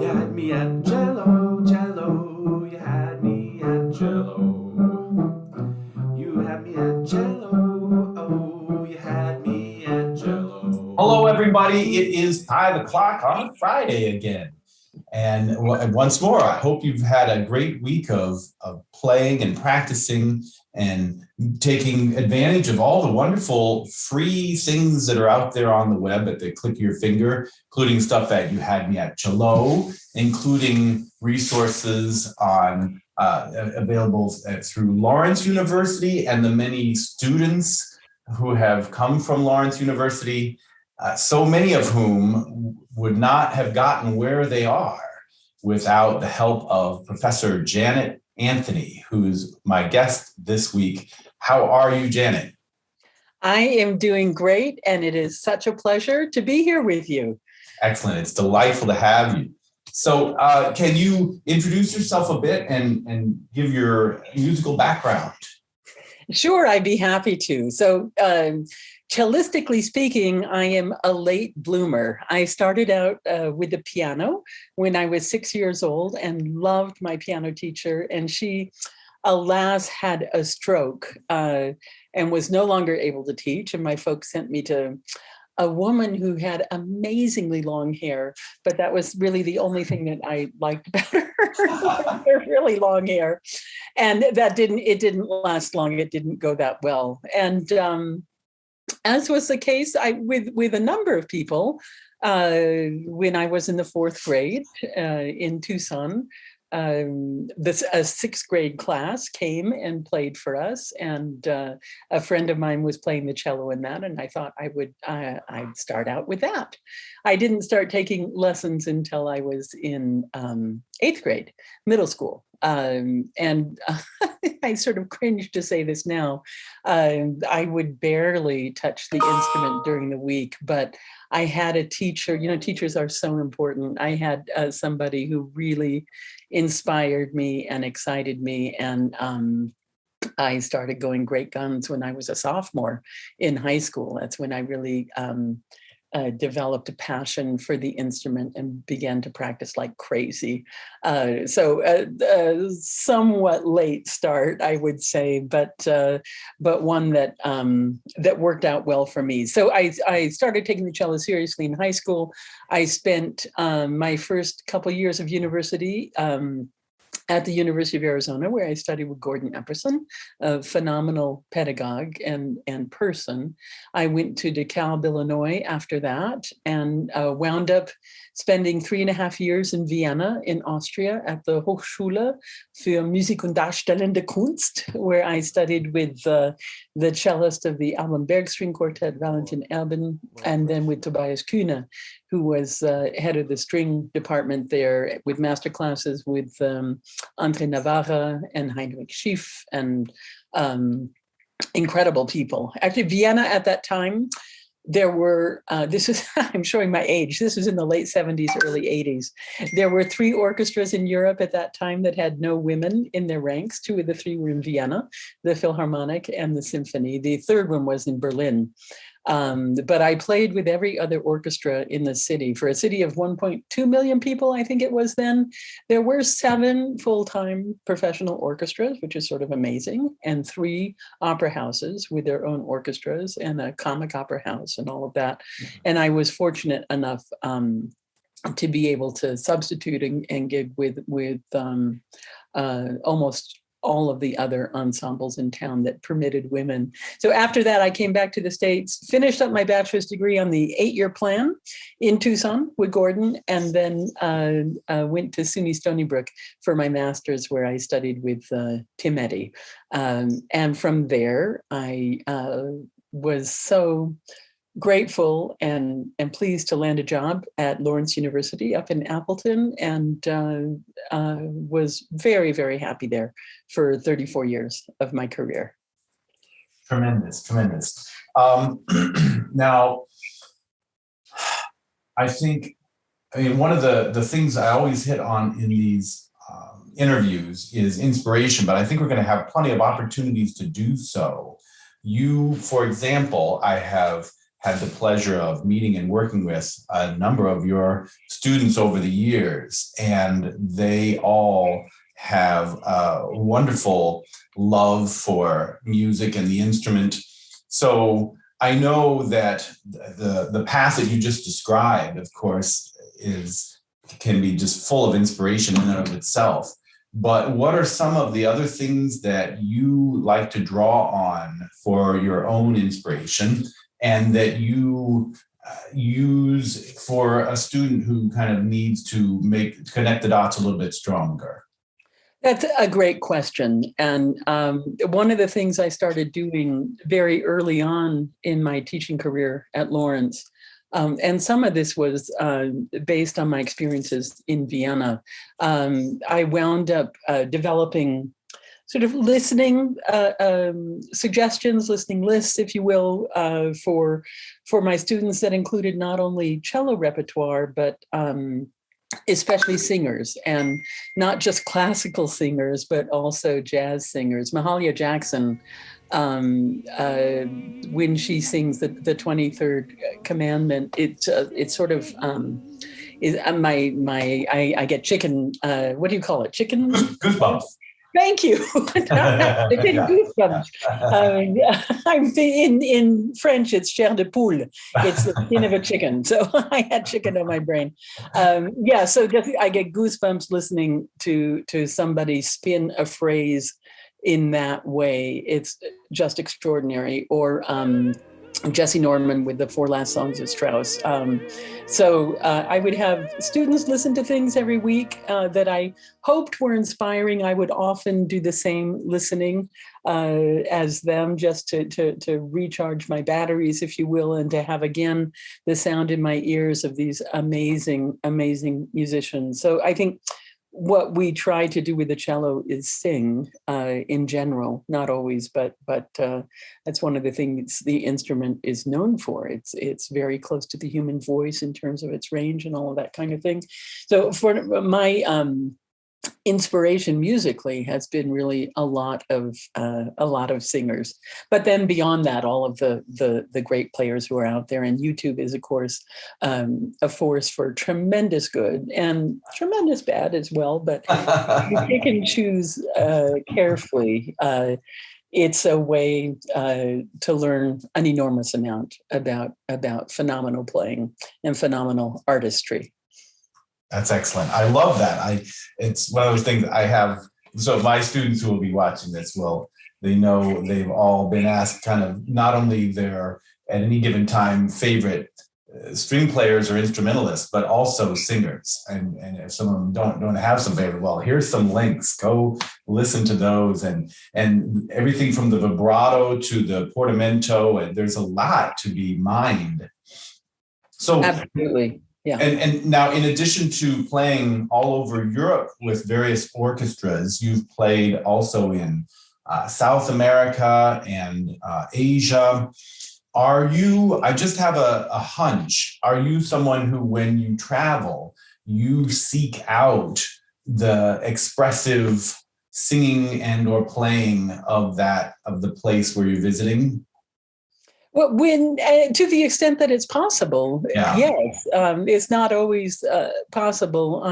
had me at Cello, Cello. You had me at Cello. You had me at Cello. Oh, you had me at Cello. Hello, everybody. It is 5 o'clock on a Friday again. And once more, I hope you've had a great week of playing and practicing and taking advantage of all the wonderful free things that are out there on the web at the click of your finger, including stuff that you had me at Cello, including resources on available through Lawrence University and the many students who have come from Lawrence University, so many of whom would not have gotten where they are without the help of Professor Janet Anthony, who's my guest this week. How are you, Janet? I am doing great, and it is such a pleasure to be here with you. Excellent. It's delightful to have you. So can you introduce yourself a bit and give your musical background? Sure, I'd be happy to. So cellistically speaking, I am a late bloomer. I started out with the piano when I was 6 years old and loved my piano teacher. And she, alas, had a stroke and was no longer able to teach. And my folks sent me to a woman who had amazingly long hair, but that was really the only thing that I liked about her, her really long hair. And it didn't last long. It didn't go that well. And as was the case with a number of people, when I was in the fourth grade in Tucson, a sixth grade class came and played for us, and a friend of mine was playing the cello in that, and I thought I'd start out with that. I didn't start taking lessons until I was in eighth grade, middle school. And I sort of cringe to say this now. I would barely touch the instrument during the week, but I had a teacher. You know, teachers are so important. I had somebody who really inspired me and excited me, and I started going great guns when I was a sophomore in high school. That's when I really developed a passion for the instrument and began to practice like crazy. So somewhat late start, I would say, but one that that worked out well for me. So I started taking the cello seriously in high school. I spent my first couple years of university at the University of Arizona, where I studied with Gordon Epperson, a phenomenal pedagogue and person. I went to DeKalb, Illinois after that, and wound up spending 3.5 years in Vienna, in Austria, at the Hochschule für Musik und Darstellende Kunst, where I studied with the cellist of the Alban Berg String Quartet, Valentin Erben, and then with Tobias Kühne, who was head of the string department there, with master classes with Andre Navarra and Heinrich Schiff, and incredible people. Actually, Vienna at that time, there were, I'm showing my age, this was in the late 70s, early 80s. There were 3 orchestras in Europe at that time that had no women in their ranks. 2 of the 3 were in Vienna, the Philharmonic and the Symphony. The third one was in Berlin. But I played with every other orchestra in the city. For a city of 1.2 million people, I think it was then, there were 7 full-time professional orchestras, which is sort of amazing, and 3 opera houses with their own orchestras and a comic opera house and all of that. And I was fortunate enough to be able to substitute and gig with almost all of the other ensembles in town that permitted women. So after that, I came back to the States, finished up my bachelor's degree on the 8-year plan in Tucson with Gordon, and then went to SUNY Stony Brook for my master's, where I studied with Tim Eddy. And from there, I was so grateful and pleased to land a job at Lawrence University up in Appleton, and was very, very happy there for 34 years of my career. Tremendous, tremendous. Now, I mean, one of the things I always hit on in these interviews is inspiration, but I think we're going to have plenty of opportunities to do so. You, for example, I have had the pleasure of meeting and working with a number of your students over the years, and they all have a wonderful love for music and the instrument. So I know that the path that you just described, of course, can be just full of inspiration in and of itself. But what are some of the other things that you like to draw on for your own inspiration and that you use for a student who kind of needs to connect the dots a little bit stronger? That's a great question. And one of the things I started doing very early on in my teaching career at Lawrence, and some of this was based on my experiences in Vienna, I wound up developing sort of listening suggestions, listening lists, if you will, for my students that included not only cello repertoire, but especially singers, and not just classical singers, but also jazz singers. Mahalia Jackson, when she sings the 23rd Commandment, it's sort of is I get chicken. What do you call it? Chicken Goosebumps. Thank you. I get goosebumps. I'm in French, it's chair de poule. It's the skin of a chicken. So I had chicken on my brain. So just, I get goosebumps listening to somebody spin a phrase in that way. It's just extraordinary. Or Jesse Norman with the 4 Last Songs of Strauss. I would have students listen to things every week that I hoped were inspiring. I would often do the same listening as them, just to recharge my batteries, if you will, and to have, again, the sound in my ears of these amazing, amazing musicians. So I think what we try to do with the cello is sing in general, not always, but that's one of the things the instrument is known for. It's very close to the human voice in terms of its range and all of that kind of thing. So for my inspiration musically has been really a lot of singers, but then beyond that, all of the great players who are out there. And YouTube is, of course, a force for tremendous good and tremendous bad as well. But you pick and choose carefully. It's a way to learn an enormous amount about phenomenal playing and phenomenal artistry. That's excellent. I love that. It's one of those things I have. So my students who will be watching this they know they've all been asked kind of not only their, at any given time, favorite string players or instrumentalists, but also singers. And if some of them don't have some favorite, well, here's some links. Go listen to those, and everything from the vibrato to the portamento, and there's a lot to be mined. So absolutely. Yeah. And now, in addition to playing all over Europe with various orchestras, you've played also in South America and Asia. I just have a hunch, are you someone who, when you travel, you seek out the expressive singing and or playing of the place where you're visiting? Well, to the extent that it's possible, yes. It's not always possible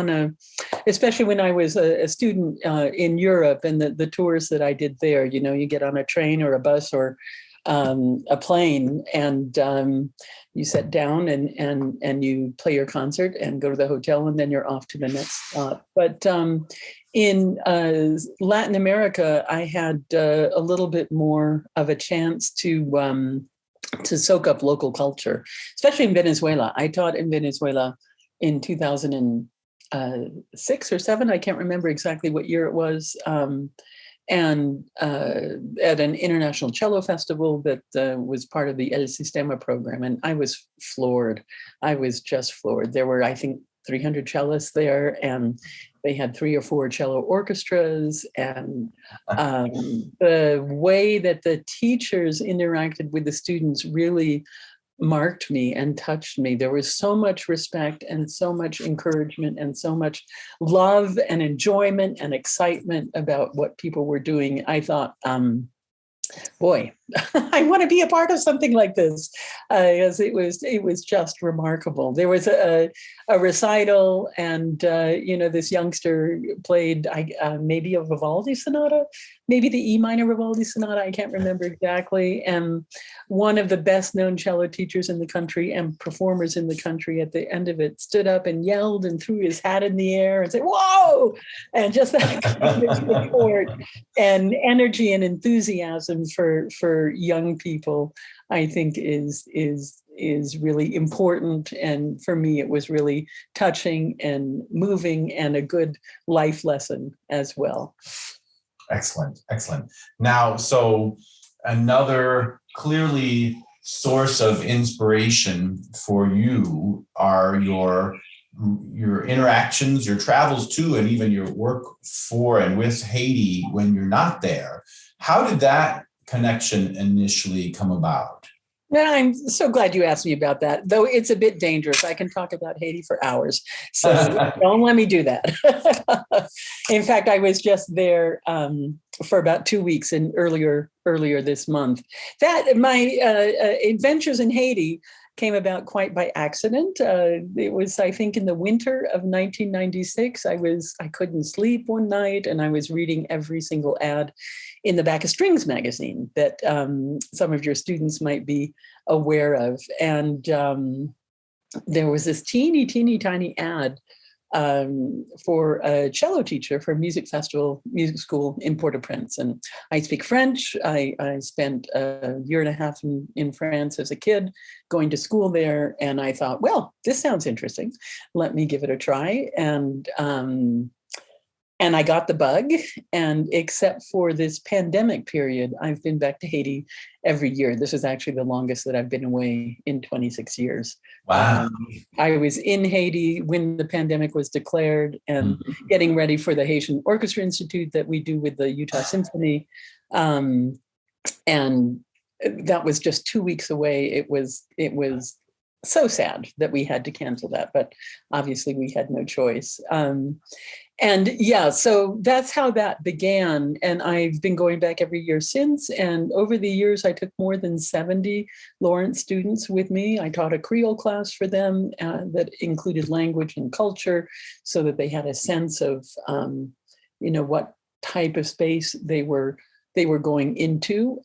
especially when I was a student in Europe, and the tours that I did there. You get on a train or a bus or a plane, and you sit down and you play your concert and go to the hotel, and then you're off to the next stop. But in Latin America, I had a little bit more of a chance to soak up local culture, especially in Venezuela. I taught in Venezuela in 2006 or 7. I can't remember exactly what year it was. And at an international cello festival that was part of the El Sistema program. And I was floored. I was just floored. There were, I think, 300 cellists there, and they had 3 or 4 cello orchestras. And the way that the teachers interacted with the students really marked me and touched me. There was so much respect and so much encouragement and so much love and enjoyment and excitement about what people were doing. I thought, boy, I want to be a part of something like this, as it was just remarkable. There was a recital, and this youngster played maybe a Vivaldi sonata, maybe the E minor Vivaldi sonata. I can't remember exactly. And one of the best known cello teachers in the country and performers in the country at the end of it stood up and yelled and threw his hat in the air and said, "Whoa!" And just that kind of support and energy and enthusiasm for young people, I think is really important. And for me, it was really touching and moving and a good life lesson as well. Excellent. Now, so another clearly source of inspiration for you are your interactions, your travels to, and even your work for and with Haiti when you're not there. How did that connection initially come about? Yeah, I'm so glad you asked me about that, though it's a bit dangerous. I can talk about Haiti for hours, so don't let me do that. In fact, I was just there for about 2 weeks and earlier this month. That my adventures in Haiti came about quite by accident. It was, I think, in the winter of 1996. I couldn't sleep one night, and I was reading every single ad in the Back of Strings magazine that some of your students might be aware of. And there was this teeny tiny ad for a cello teacher for a music school in Port-au-Prince. And I speak French. I spent a year and a half in France as a kid going to school there. And I thought, well, this sounds interesting. Let me give it a try. And I got the bug. And except for this pandemic period, I've been back to Haiti every year. This is actually the longest that I've been away in 26 years. Wow. I was in Haiti when the pandemic was declared and getting ready for the Haitian Orchestra Institute that we do with the Utah Symphony. And that was just 2 weeks away. It was so sad that we had to cancel that, but obviously we had no choice. And yeah, so that's how that began. And I've been going back every year since. And over the years, I took more than 70 Lawrence students with me. I taught a Creole class for them that included language and culture so that they had a sense of, what type of space they were going into.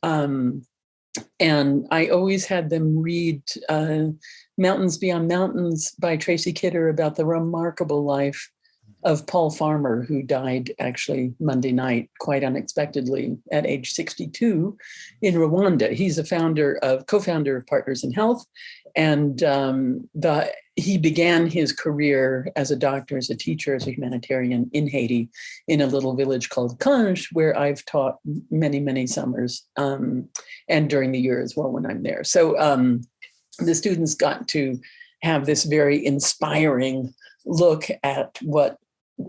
And I always had them read Mountains Beyond Mountains by Tracy Kidder about the remarkable life of Paul Farmer, who died actually Monday night, quite unexpectedly at age 62 in Rwanda. He's a co-founder of Partners in Health. And he began his career as a doctor, as a teacher, as a humanitarian in Haiti, in a little village called Conche, where I've taught many, many summers, and during the year as well when I'm there. So the students got to have this very inspiring look at what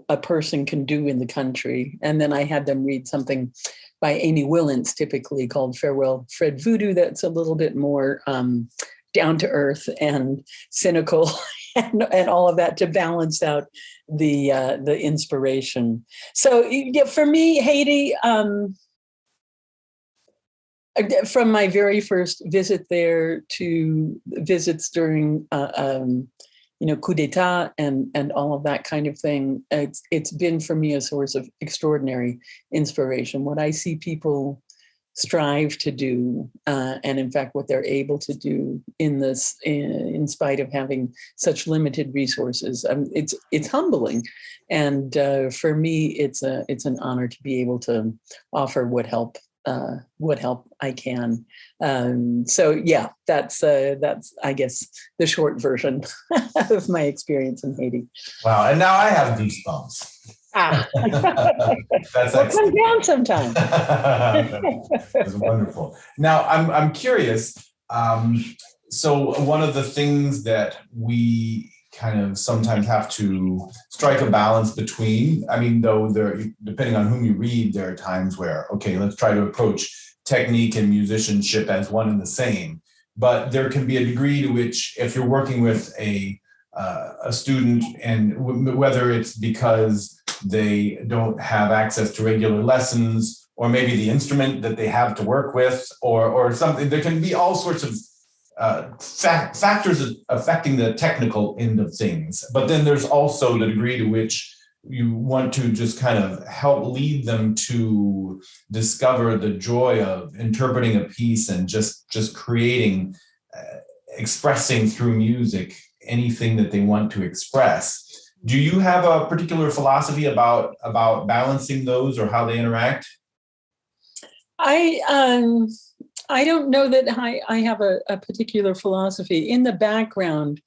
a person can do in the country. And then I had them read something by Amy Willents, typically called Farewell Fred Voodoo, that's a little bit more down to earth and cynical and all of that to balance out the inspiration. So yeah, for me, Haiti, from my very first visit there to visits during coup d'etat and all of that kind of thing, it's been for me a source of extraordinary inspiration. What I see people strive to do, and in fact what they're able to do in spite of having such limited resources, it's humbling, and for me it's an honor to be able to offer what help I can. So yeah, that's I guess the short version of my experience in Haiti. Wow, and now I have goosebumps. That's well, come down sometime. That's wonderful. Now I'm curious. So one of the things that we kind of sometimes have to strike a balance between, though depending on whom you read, there are times where, okay, let's try to approach technique and musicianship as one and the same. But there can be a degree to which, if you're working with a student, and whether it's because they don't have access to regular lessons, or maybe the instrument that they have to work with, or something. There can be all sorts of factors affecting the technical end of things. But then there's also the degree to which you want to just kind of help lead them to discover the joy of interpreting a piece and just creating, expressing through music anything that they want to express. Do you have a particular philosophy about balancing those or how they interact? I don't know that I have a particular philosophy. In the background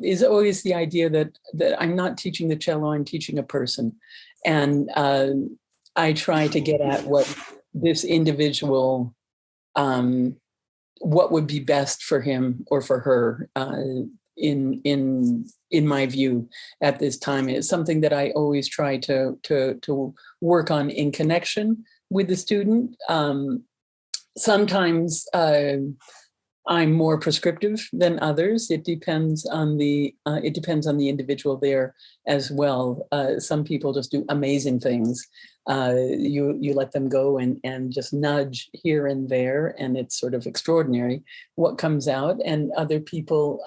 is always the idea that I'm not teaching the cello, I'm teaching a person. And I try to get at what this individual, what would be best for him or for her in my view at this time. It's something that I always try to work on in connection with the student. Sometimes I'm more prescriptive than others. It depends on the individual there as well. Some people just do amazing things. You let them go and just nudge here and there, and it's sort of extraordinary what comes out. And other people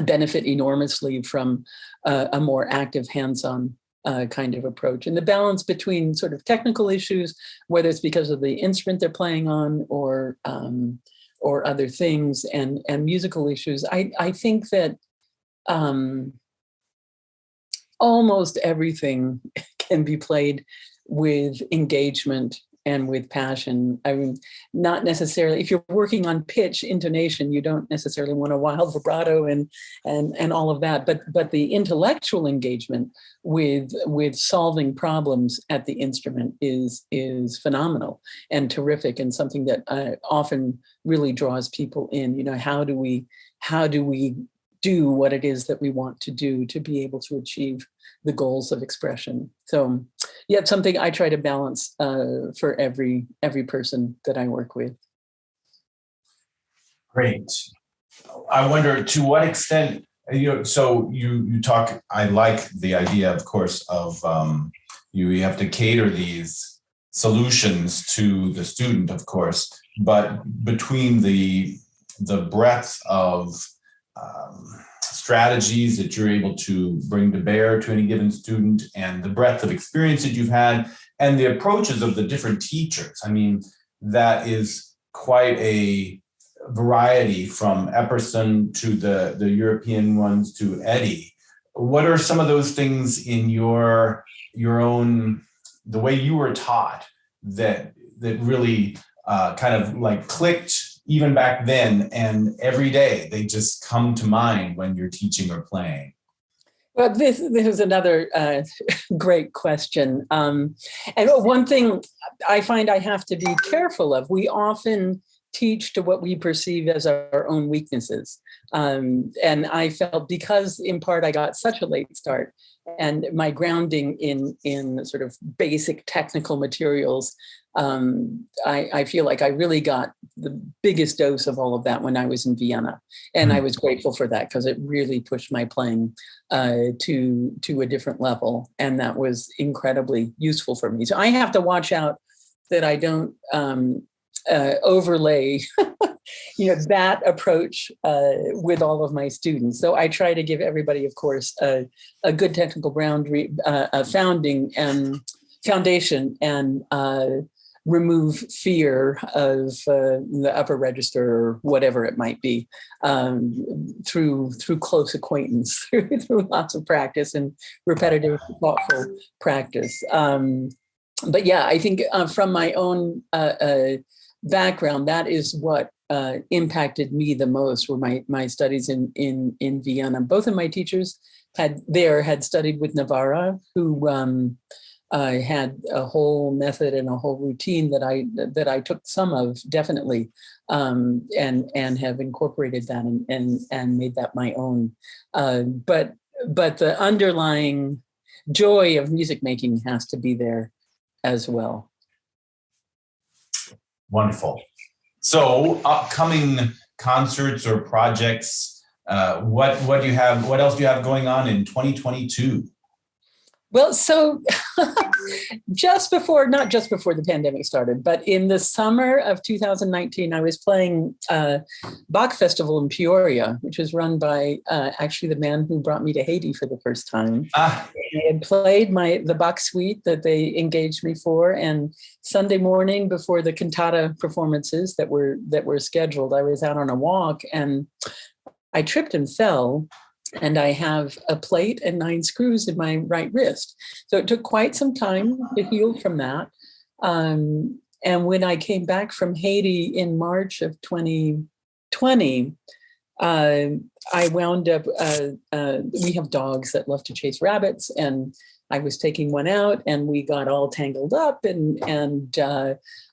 benefit enormously from a more active, hands-on kind of approach. And the balance between sort of technical issues, whether it's because of the instrument they're playing on or other things, and musical issues, I think that almost everything can be played with engagement and with passion. I mean, not necessarily, if you're working on pitch, intonation, you don't necessarily want a wild vibrato and all of that, but the intellectual engagement with solving problems at the instrument is phenomenal and terrific, and something that often really draws people in. You know, how do we do what it is that we want to do to be able to achieve the goals of expression? So yeah, it's something I try to balance for every person that I work with. Great. I wonder to what extent, so you talk, I like the idea, of course, of you have to cater these solutions to the student, of course, but between the breadth of strategies that you're able to bring to bear to any given student, and the breadth of experience that you've had, and the approaches of the different teachers. I mean, that is quite a variety, from Epperson to the European ones to Eddie. What are some of those things in your own, the way you were taught, that really kind of like clicked even back then, and every day they just come to mind when you're teaching or playing? Well, this is another great question. And one thing I find I have to be careful of, we often teach to what we perceive as our own weaknesses. And I felt, because in part I got such a late start, and my grounding in sort of basic technical materials, I feel like I really got the biggest dose of all of that when I was in Vienna. And I was grateful for that, because it really pushed my playing to a different level. And that was incredibly useful for me. So I have to watch out that I don't overlay that approach with all of my students. So I try to give everybody, of course, a good technical foundation, and remove fear of the upper register or whatever it might be, through close acquaintance, through lots of practice and repetitive, thoughtful practice. But yeah, I think from my own background, that is what impacted me the most, were my studies in Vienna. Both of my teachers had studied with Navarra, who had a whole method and a whole routine that I took some of, definitely, and have incorporated that and made that my own. But the underlying joy of music making has to be there as well. Wonderful. So, upcoming concerts or projects, what do you have? What else do you have going on in 2022? Well, so not just before the pandemic started, but in the summer of 2019, I was playing Bach Festival in Peoria, which was run by actually the man who brought me to Haiti for the first time. I had played the Bach suite that they engaged me for, and Sunday morning before the cantata performances that were scheduled, I was out on a walk and I tripped and fell. And I have a plate and 9 screws in my right wrist. So it took quite some time to heal from that. And when I came back from Haiti in March of 2020, I wound up, we have dogs that love to chase rabbits, and I was taking one out and we got all tangled up and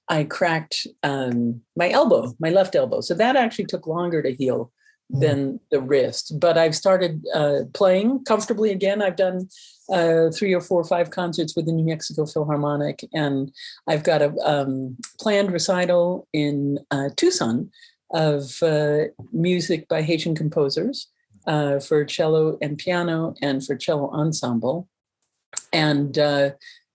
I cracked my elbow, my left elbow. So that actually took longer to heal than the wrist. But I've started playing comfortably again. I've done 3 or 4 or 5 concerts with the New Mexico Philharmonic, and I've got a planned recital in Tucson of music by Haitian composers for cello and piano and for cello ensemble. And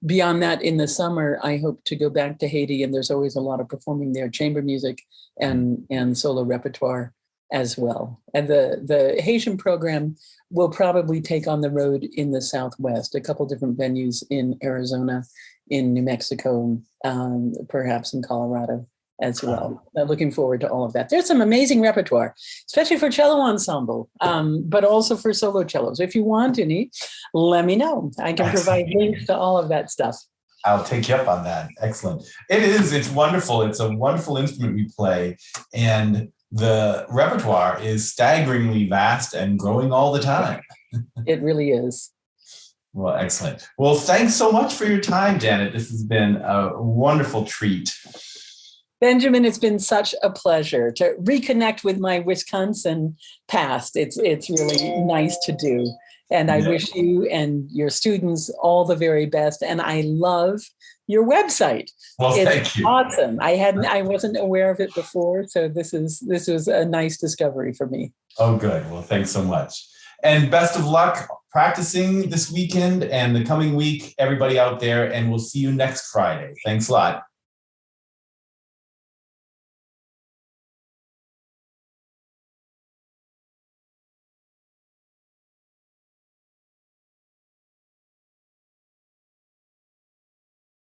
beyond that, in the summer, I hope to go back to Haiti, and there's always a lot of performing there, chamber music and solo repertoire as well. And the Haitian program will probably take on the road in the Southwest, a couple different venues in Arizona, in New Mexico, perhaps in Colorado as well. Looking forward to all of that. There's some amazing repertoire, especially for cello ensemble, but also for solo cellos. If you want any, let me know. I can provide links to all of that stuff. I'll take you up on that. Excellent. It's wonderful. It's a wonderful instrument we play. And the repertoire is staggeringly vast and growing all the time. It really is. Well, excellent. Well, thanks so much for your time, Janet. This has been a wonderful treat. Benjamin, it's been such a pleasure to reconnect with my Wisconsin past. It's really nice to do. And I wish you and your students all the very best. And I love your website. Well, thank you. Awesome. I wasn't aware of it before, so this was a nice discovery for me. Oh, good. Well, thanks so much. And best of luck practicing this weekend and the coming week, everybody out there, and we'll see you next Friday. Thanks a lot.